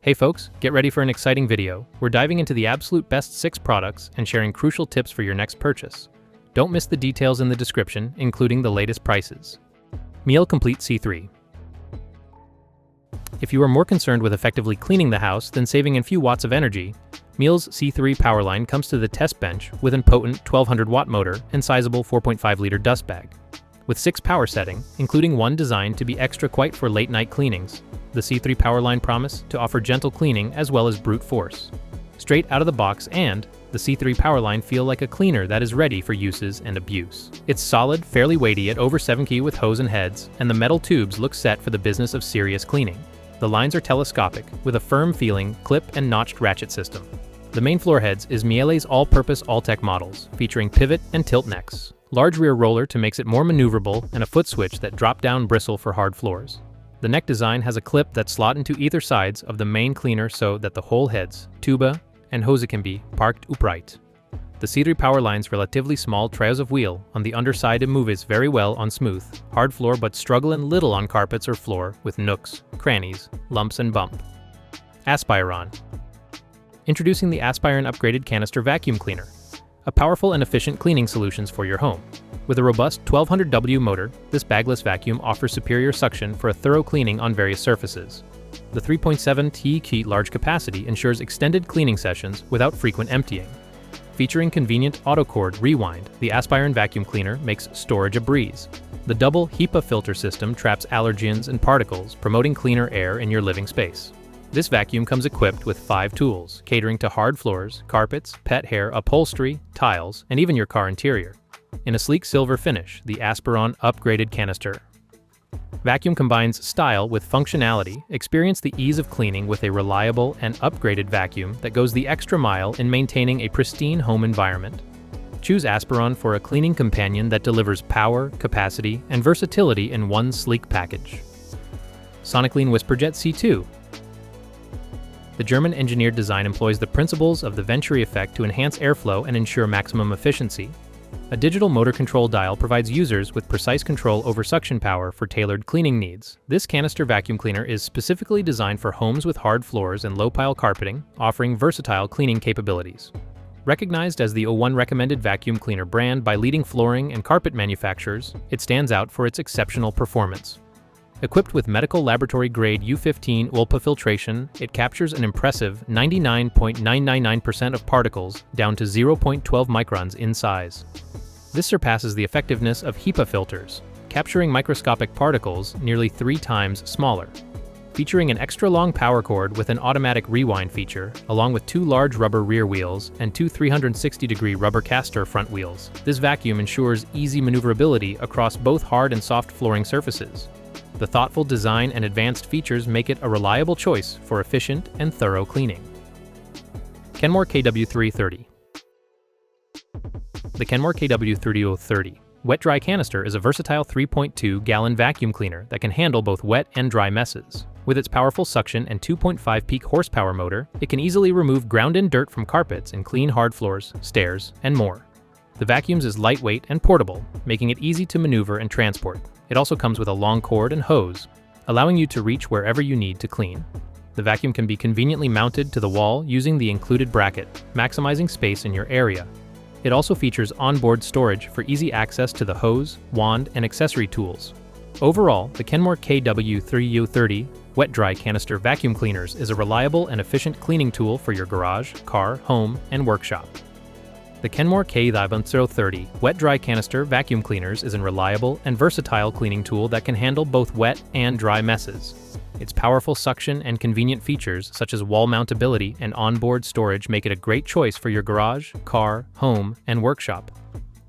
Hey folks, get ready for an exciting video. We're diving into the absolute best 6 products and sharing crucial tips for your next purchase. Don't miss the details in the description, including the latest prices. Miele Complete C3. If you are more concerned with effectively cleaning the house than saving a few watts of energy, Miele's C3 Powerline comes to the test bench with an potent 1200 watt motor and sizable 4.5 liter dust bag. With 6 power settings, including one designed to be extra quiet for late night cleanings, the C3 Powerline promise to offer gentle cleaning as well as brute force. Straight out of the box, and the C3 Powerline feel like a cleaner that is ready for uses and abuse. It's solid, fairly weighty at over 7 kg with hose and heads, and the metal tubes look set for the business of serious cleaning. The lines are telescopic, with a firm feeling clip and notched ratchet system. The main floor heads is Miele's all-purpose All-Tech models, featuring pivot and tilt necks, large rear roller to makes it more maneuverable, and a foot switch that drop-down bristle for hard floors. The neck design has a clip that slot into either sides of the main cleaner so that the whole heads, tuba, and hose can be parked upright. The C3 Powerline's relatively small trails of wheel on the underside moves very well on smooth, hard floor but struggle a little on carpets or floor with nooks, crannies, lumps and bump. Aspiron. Introducing the Aspiron upgraded canister vacuum cleaner, a powerful and efficient cleaning solutions for your home. With a robust 1200W motor, this bagless vacuum offers superior suction for a thorough cleaning on various surfaces. The 3.7 T large capacity ensures extended cleaning sessions without frequent emptying. Featuring convenient auto-cord rewind, the Aspiron vacuum cleaner makes storage a breeze. The double HEPA filter system traps allergens and particles, promoting cleaner air in your living space. This vacuum comes equipped with 5 tools, catering to hard floors, carpets, pet hair, upholstery, tiles, and even your car interior. In a sleek silver finish, the Aspiron upgraded canister vacuum combines style with functionality. Experience the ease of cleaning with a reliable and upgraded vacuum that goes the extra mile in maintaining a pristine home environment. Choose Aspiron for a cleaning companion that delivers power, capacity, and versatility in one sleek package. Soniclean WhisperJet C2. The German-engineered design employs the principles of the Venturi effect to enhance airflow and ensure maximum efficiency. A digital motor control dial provides users with precise control over suction power for tailored cleaning needs. This canister vacuum cleaner is specifically designed for homes with hard floors and low-pile carpeting, offering versatile cleaning capabilities. Recognized as the #1 recommended vacuum cleaner brand by leading flooring and carpet manufacturers, it stands out for its exceptional performance. Equipped with medical laboratory-grade U15 ULPA filtration, it captures an impressive 99.999% of particles down to 0.12 microns in size. This surpasses the effectiveness of HEPA filters, capturing microscopic particles nearly 3 times smaller. Featuring an extra-long power cord with an automatic rewind feature, along with 2 large rubber rear wheels and 2 360-degree rubber caster front wheels, this vacuum ensures easy maneuverability across both hard and soft flooring surfaces. The thoughtful design and advanced features make it a reliable choice for efficient and thorough cleaning. Kenmore KW3030. The Kenmore KW3030 wet-dry canister is a versatile 3.2-gallon vacuum cleaner that can handle both wet and dry messes. With its powerful suction and 2.5 peak horsepower motor, it can easily remove ground-in dirt from carpets and clean hard floors, stairs, and more. The vacuum is lightweight and portable, making it easy to maneuver and transport. It also comes with a long cord and hose, allowing you to reach wherever you need to clean. The vacuum can be conveniently mounted to the wall using the included bracket, maximizing space in your area. It also features onboard storage for easy access to the hose, wand, and accessory tools. Overall, the Kenmore KW3030 wet-dry canister vacuum cleaners is a reliable and efficient cleaning tool for your garage, car, home, and workshop. The Kenmore KW3030 wet-dry canister vacuum cleaners is a reliable and versatile cleaning tool that can handle both wet and dry messes. Its powerful suction and convenient features such as wall mountability and onboard storage make it a great choice for your garage, car, home, and workshop.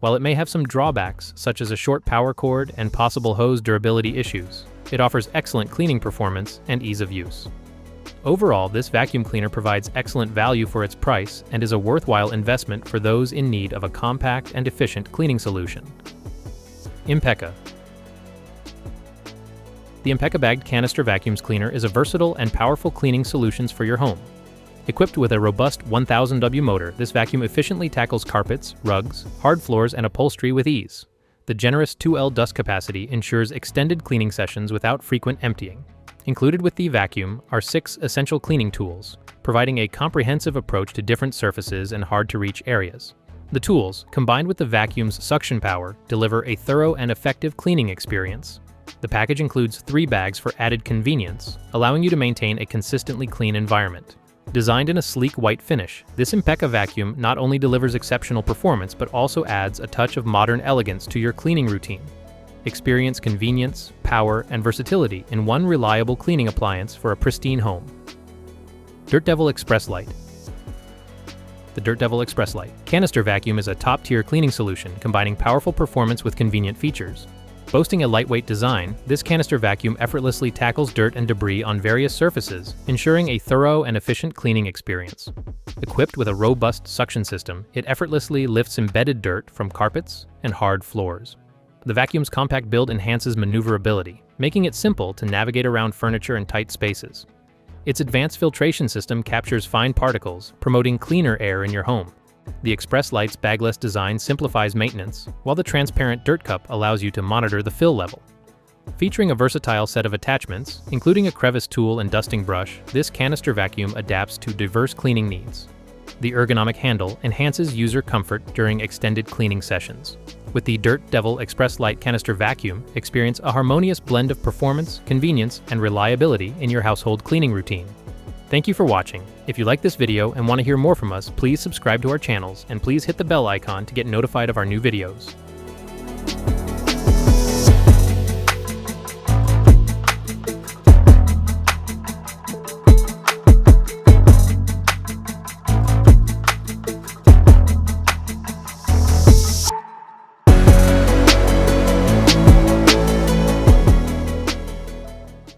While it may have some drawbacks such as a short power cord and possible hose durability issues, it offers excellent cleaning performance and ease of use. Overall, this vacuum cleaner provides excellent value for its price and is a worthwhile investment for those in need of a compact and efficient cleaning solution. Impecca. The Impecca bagged canister vacuum cleaner is a versatile and powerful cleaning solutions for your home. Equipped with a robust 1000W motor, this vacuum efficiently tackles carpets, rugs, hard floors, and upholstery with ease. The generous 2L dust capacity ensures extended cleaning sessions without frequent emptying. Included with the vacuum are 6 essential cleaning tools, providing a comprehensive approach to different surfaces and hard-to-reach areas. The tools, combined with the vacuum's suction power, deliver a thorough and effective cleaning experience. The package includes 3 bags for added convenience, allowing you to maintain a consistently clean environment. Designed in a sleek white finish, this Impecca vacuum not only delivers exceptional performance but also adds a touch of modern elegance to your cleaning routine. Experience convenience, power, and versatility in one reliable cleaning appliance for a pristine home. Dirt Devil ExpressLite. The Dirt Devil ExpressLite Canister vacuum is a top-tier cleaning solution combining powerful performance with convenient features. Boasting a lightweight design, this canister vacuum effortlessly tackles dirt and debris on various surfaces, ensuring a thorough and efficient cleaning experience. Equipped with a robust suction system, it effortlessly lifts embedded dirt from carpets and hard floors. The vacuum's compact build enhances maneuverability, making it simple to navigate around furniture and tight spaces. Its advanced filtration system captures fine particles, promoting cleaner air in your home. The ExpressLite's bagless design simplifies maintenance, while the transparent dirt cup allows you to monitor the fill level. Featuring a versatile set of attachments, including a crevice tool and dusting brush, this canister vacuum adapts to diverse cleaning needs. The ergonomic handle enhances user comfort during extended cleaning sessions. With the Dirt Devil ExpressLite canister vacuum, experience a harmonious blend of performance, convenience, and reliability in your household cleaning routine. Thank you for watching. If you like this video and want to hear more from us, please subscribe to our channels and please hit the bell icon to get notified of our new videos.